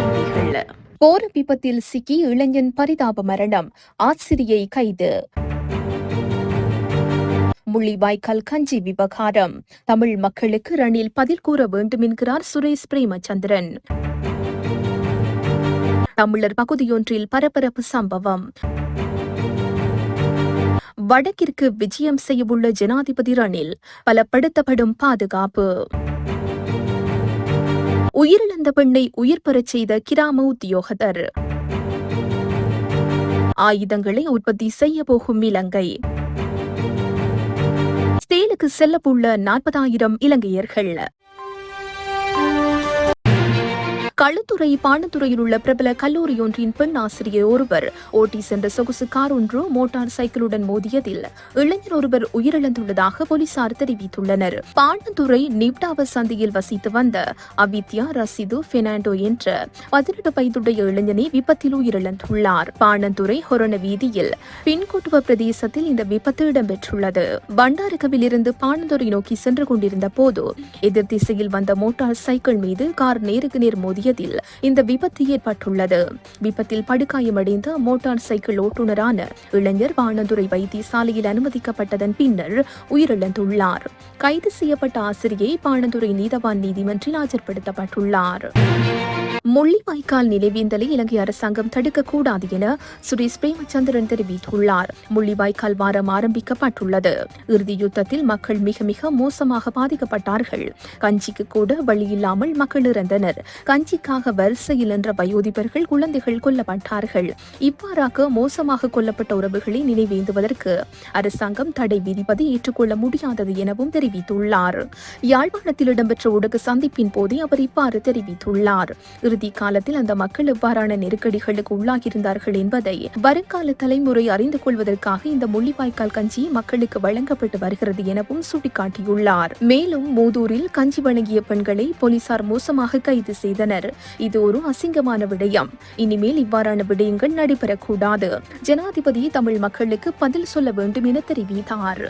செய்திகள். போர் விபத்தில் சிக்கி இளைஞன் பரிதாப மரணம், ஆசிரியை கைது. முள்ளிவாய்க்கால் கஞ்சி விவகாரம், தமிழ் மக்களுக்கு ரணில் பதில் கூற வேண்டும் என்கிறார் சுரேஷ் பிரேமச்சந்திரன். தமிழர் பகுதியொன்றில் பரபரப்பு சம்பவம். வடக்கிற்கு விஜயம் செய்யவுள்ள ஜனாதிபதி ரணில், பலப்படுத்தப்படும் பாதுகாப்பு. உயிரிழந்த பெண்ணை உயிர் பெறச் செய்த கிராம உத்தியோகத்தர். ஆயுதங்களை உற்பத்தி செய்ய போகும் இலங்கை. ஸ்டேலுக்கு செல்லவுள்ள 40,000 இலங்கையர்கள். களுத்துறை பாணத்துறையில் உள்ள பிரபல கல்லூரியொன்றின் பெண் ஆசிரியர் ஒருவர் ஓட்டி சென்ற சொகுசு கார் ஒன்று மோட்டார் சைக்கிளுடன் மோதியதில் இளைஞர் ஒருவர் உயிரிழந்துள்ளதாக போலீசார் தெரிவித்துள்ளனர். பாணத்துறை நிப்டாவ சந்தியில் வசித்து வந்த அவித்யா ரசிது பெர்னாண்டோ என்ற 18 வயதுடைய இளைஞனே விபத்தில் உயிரிழந்துள்ளார். பாணத்துறை ஹொரண வீதியில் பின்கோட்டுவ பிரதேசத்தில் இந்த விபத்து இடம்பெற்றுள்ளது. பண்டாரகவில் இருந்து பாணந்துறை நோக்கி சென்று கொண்டிருந்த போது எதிர் திசையில் வந்த மோட்டார் சைக்கிள் மீது கார் நேருக்கு நேர் மோதிய இந்த விபத்து ஏற்பட்டுள்ளது. விபத்தில் படுகாயமடைந்த மோட்டார் சைக்கிள் ஓட்டுநரான இளைஞர் பாணந்துறை வைத்தியசாலையில் அனுமதிக்கப்பட்டதன் பின்னர் உயிரிழந்துள்ளார். கைது செய்யப்பட்ட ஆசிரியை பாணந்துறை நீதவான் நீதிமன்றில் ஆஜர்படுத்தப்பட்டுள்ளார். முள்ளிவாய்க்கால் நினைவேந்தலை இலங்கை அரசாங்கம் தடுக்கக்கூடாது என சுரேஷ் பிரேமச்சந்திரன் தெரிவித்துள்ளார். முள்ளிவாய்க்கால் வாரம் ஆரம்பிக்கப்பட்டுள்ளது. இறுதி யுத்தத்தில் மக்கள் மிக மிக மோசமாக பாதிக்கப்பட்டார்கள். கஞ்சிக்கு கூட வழியில்லாமல் மக்கள் இறந்தனர். கஞ்சிக்காக வரிசையில் நின்ற வயோதிபர்கள், குழந்தைகள் கொல்லப்பட்டார்கள். இவ்வாறாக மோசமாக கொல்லப்பட்ட உறவுகளை நினைவேந்துவதற்கு அரசாங்கம் தடை விதிப்பதை ஏற்றுக்கொள்ள முடியாதது எனவும் தெரிவித்துள்ளார். யாழ்ப்பாணத்தில் இடம்பெற்ற ஊடக சந்திப்பின் போதே அவர் இவ்வாறு தெரிவித்துள்ளார். இறுதி காலத்தில் அந்த மக்கள் எவ்வாறான நெருக்கடிகளுக்கு உள்ளாகியிருந்தார்கள் என்பதை வருங்கால தலைமுறை அறிந்து கொள்வதற்காக இந்த முள்ளிவாய்க்கால் கஞ்சி மக்களுக்கு வழங்கப்பட்டு வருகிறது எனவும் சுட்டிக்காட்டியுள்ளார். மேலும் மூதூரில் கஞ்சி வழங்கிய பெண்களை போலீசார் மோசமாக கைது செய்தனர். இது ஒரு அசிங்கமான விடயம். இனிமேல் இவ்வாறான விடயங்கள் நடைபெறக்கூடாது. ஜனாதிபதி தமிழ் மக்களுக்கு பதில் சொல்ல வேண்டும் என தெரிவித்தார்.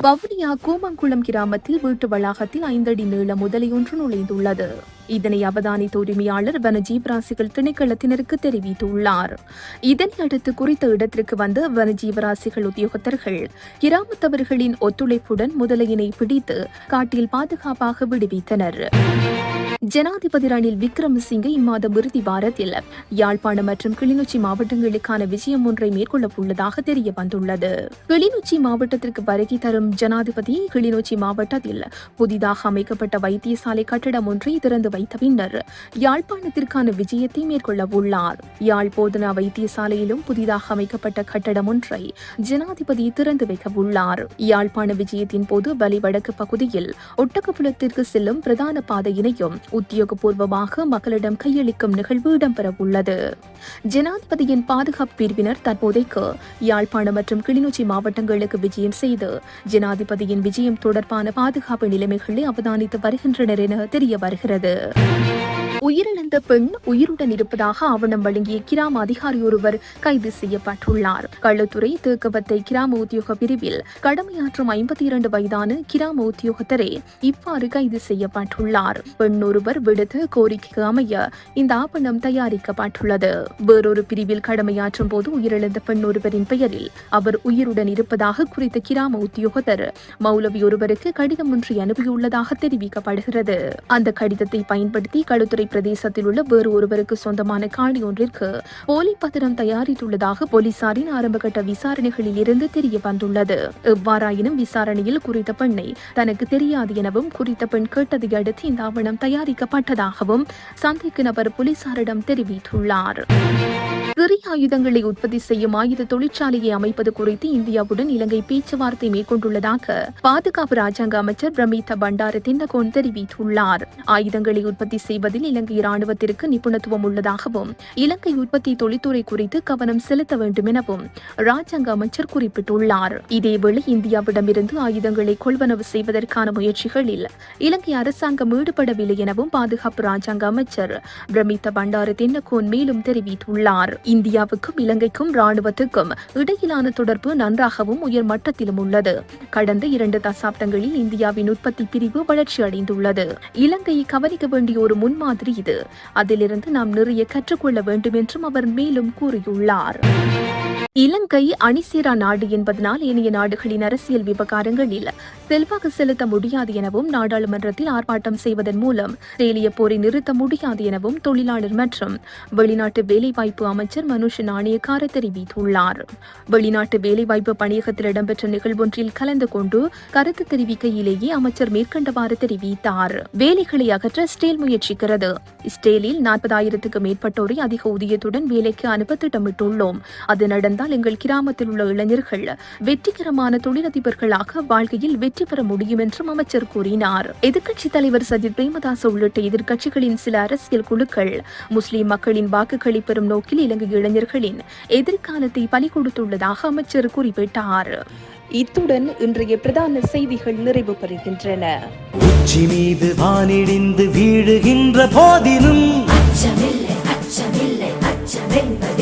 வவுனியா கூமங்குளம் கிராமத்தில் வீட்டு வளாகத்தில் 5 அடி நீள முதலை ஒன்று நுழைந்துள்ளது. இதனை அவதானித்த உரிமையாளர் வனஜீவராசிகள் திணைக்களத்தினருக்கு தெரிவித்துள்ளார். இதனையடுத்து குறித்த இடத்திற்கு வந்த வனஜீவராசிகள் உத்தியோகத்தர்கள் கிராமத்தவர்களின் ஒத்துழைப்புடன் முதலையினை பிடித்து காட்டில் பாதுகாப்பாக விடுவித்தனர். ஜனாதிபதி ரணில் விக்ரமசிங்கே இம்மாதம் இறுதி வாரத்தில் யாழ்ப்பாணம் மற்றும் கிளிநொச்சி மாவட்டங்களுக்கான விஜயம் ஒன்றை மேற்கொள்ள உள்ளதாக தெரிய வந்துள்ளது. கிளிநொச்சி மாவட்டத்திற்கு வருகை தரும் ஜனாதிபதி கிளிநொச்சி மாவட்டத்தில் புதிதாக அமைக்கப்பட்ட வைத்தியசாலை கட்டடம் ஒன்றை திறந்து வைத்த பின்னர் யாழ்ப்பாணத்திற்கான விஜயத்தை மேற்கொள்ள உள்ளார். யாழ் போதனா வைத்தியசாலையிலும் புதிதாக அமைக்கப்பட்ட கட்டடம் ஒன்றை ஜனாதிபதி திறந்து வைக்க உள்ளார். யாழ்ப்பாண விஜயத்தின் போது வலிவடக்கு பகுதியில் ஒட்டகப்புலத்திற்கு செல்லும் பிரதான பாதையினையும் உத்தியோகபூர்வமாக மக்களிடம் கையளிக்கும் நிகழ்வு இடம்பெற உள்ளது. ஜனாதிபதியின் பாதுகாப்பு பிரிவினர் தற்போதைக்கு யாழ்ப்பாணம் மற்றும் கிளிநொச்சி மாவட்டங்களுக்கு விஜயம் செய்து ஜனாதிபதியின் விஜயம் தொடர்பான பாதுகாப்பு நிலைமைகளை அவதானித்து வருகின்றனர் என தெரிய வருகிறது. உயிரிழந்த பெண் உயிருடன் இருப்பதாக ஆவணம் வழங்கிய கிராம அதிகாரி ஒருவர் கைது செய்யப்பட்டுள்ளார். களுத்துறை தேக்கவத்தை கிராம உத்தியோக பிரிவில் கடமையாற்றும் 52 வயதான கிராம உத்தியோகத்தரே இவ்வாறு கைது செய்யப்பட்டுள்ளார். பெண் ஒருவர் விடுத்த கோரிக்கைக்கு அமைய இந்த ஆவணம் தயாரிக்கப்பட்டுள்ளது. வேறொரு பிரிவில் கடமையாற்றும் போது உயிரிழந்த பெண் ஒருவரின் பெயரில் அவர் உயிருடன் இருப்பதாக குறித்த கிராம உத்தியோகத்தர் மௌலவி ஒருவருக்கு கடிதம் ஒன்றை அனுப்பியுள்ளதாக தெரிவிக்கப்படுகிறது. அந்த கடிதத்தை பயன்படுத்தி களுத்துறை பிரதேசத்தில் உள்ள வேறு ஒருவருக்கு சொந்தமான காணி ஒன்றிற்கு போலி பத்திரம் தயாரித்துள்ளதாக போலீசாரின் ஆரம்பகட்ட விசாரணைகளில் இருந்து தெரிய வந்துள்ளது. எவ்வாறாயினும் விசாரணையில் குறித்த பெண்ணை தனக்கு தெரியாது எனவும் குறித்த பெண் கேட்டதை அடுத்து இந்த ஆவணம் தயாரிக்கப்பட்டதாகவும் சந்தேக நபர் போலீசாரிடம் தெரிவித்துள்ளார். சிறிய ஆயுதங்களை உற்பத்தி செய்யும் ஆயுத தொழிற்சாலையை அமைப்பது குறித்து இந்தியாவுடன் இலங்கை பேச்சுவார்த்தை மேற்கொண்டுள்ளதாக பாதுகாப்பு ராஜாங்க அமைச்சர் பிரமித்த பண்டார தின்னகோன் தெரிவித்துள்ளார். ஆயுதங்களை உற்பத்தி செய்வதில் இலங்கை ராணுவத்திற்கு நிபுணத்துவம் உள்ளதாகவும் இலங்கை உற்பத்தி தொழில்துறை குறித்து கவனம் செலுத்த வேண்டும் எனவும் ராஜாங்க அமைச்சர் குறிப்பிட்டுள்ளார். இதேவேளை இந்தியாவிடமிருந்து ஆயுதங்களை கொள்வனவு செய்வதற்கான முயற்சிகளில் இலங்கை அரசாங்கம் ஈடுபடவில்லை எனவும் பாதுகாப்பு ராஜாங்க அமைச்சர் பிரமித்த பண்டார தின்னகோன் மேலும் தெரிவித்துள்ளார். இந்தியாவுக்கும் இலங்கைக்கும் ராணுவத்துக்கும் இடையிலான தொடர்பு நன்றாகவும் உயர் மட்டத்திலும் உள்ளது. கடந்த 2 தசாப்தங்களில் இந்தியாவின் உற்பத்தி பிரிவு வளர்ச்சி அடைந்துள்ளது. இலங்கையை கவனிக்க வேண்டிய ஒரு முன்மாதிரி இது. அதிலிருந்து நாம் நிறைய கற்றுக்கொள்ள வேண்டும் என்றும் அவர் மேலும் கூறியுள்ளார். இலங்கை அணிசேரா நாடு என்பதனால் ஏனைய நாடுகளின் அரசியல் விவகாரங்களில் செல்வாக்கு செலுத்த முடியாது எனவும் நாடாளுமன்றத்தில் ஆர்ப்பாட்டம் செய்வதன் மூலம் இஸ்ரேலிய போரை நிறுத்த முடியாது எனவும் தொழிலாளர் மற்றும் வெளிநாட்டு வேலைவாய்ப்பு அமைச்சர் மனுஷ நாணயக்கார தெரிவித்துள்ளார். வெளிநாட்டு வேலைவாய்ப்பு பணியகத்தில் இடம்பெற்ற நிகழ்வொன்றில் கலந்து கொண்டு கருத்து தெரிவிக்கையிலேயே அமைச்சர் மேற்கண்டவாறு தெரிவித்தார். வேலைகளை அகற்ற இஸ்ரேல் முயற்சிக்கிறது. இஸ்ரேலில் 40,000க்கும் மேற்பட்டோரை அதிக ஊதியத்துடன் வேலைக்கு அனுப்ப திட்டமிட்டுள்ளோம். அது நடந்தால் எங்கள் கிராமத்தில் உள்ள இளைஞர்கள் வெற்றிகரமான தொழிலதிபர்களாக வாழ்க்கையில் வெற்றி பெற முடியும் என்றும் அமைச்சர் கூறினார். எதிர்க்கட்சித் தலைவர் சஜித் பிரேமதாச உள்ளிட்ட எதிர்க்கட்சிகளின் சில அரசியல் குழுக்கள் முஸ்லிம் மக்களின் வாக்குகளை பெறும் நோக்கில் இலங்கை இளைஞர்களின் எதிர்காலத்தை பலி கொடுத்துள்ளதாக அமைச்சர் குறிப்பிட்டார். இத்துடன் இன்றைய பிரதான செய்திகள் நிறைவு பெறுகின்றன. உச்சி மீது வானிடிந்து வீழுகின்ற போதிலும் அச்சமில்லை அச்சமில்லை அச்சமென்பது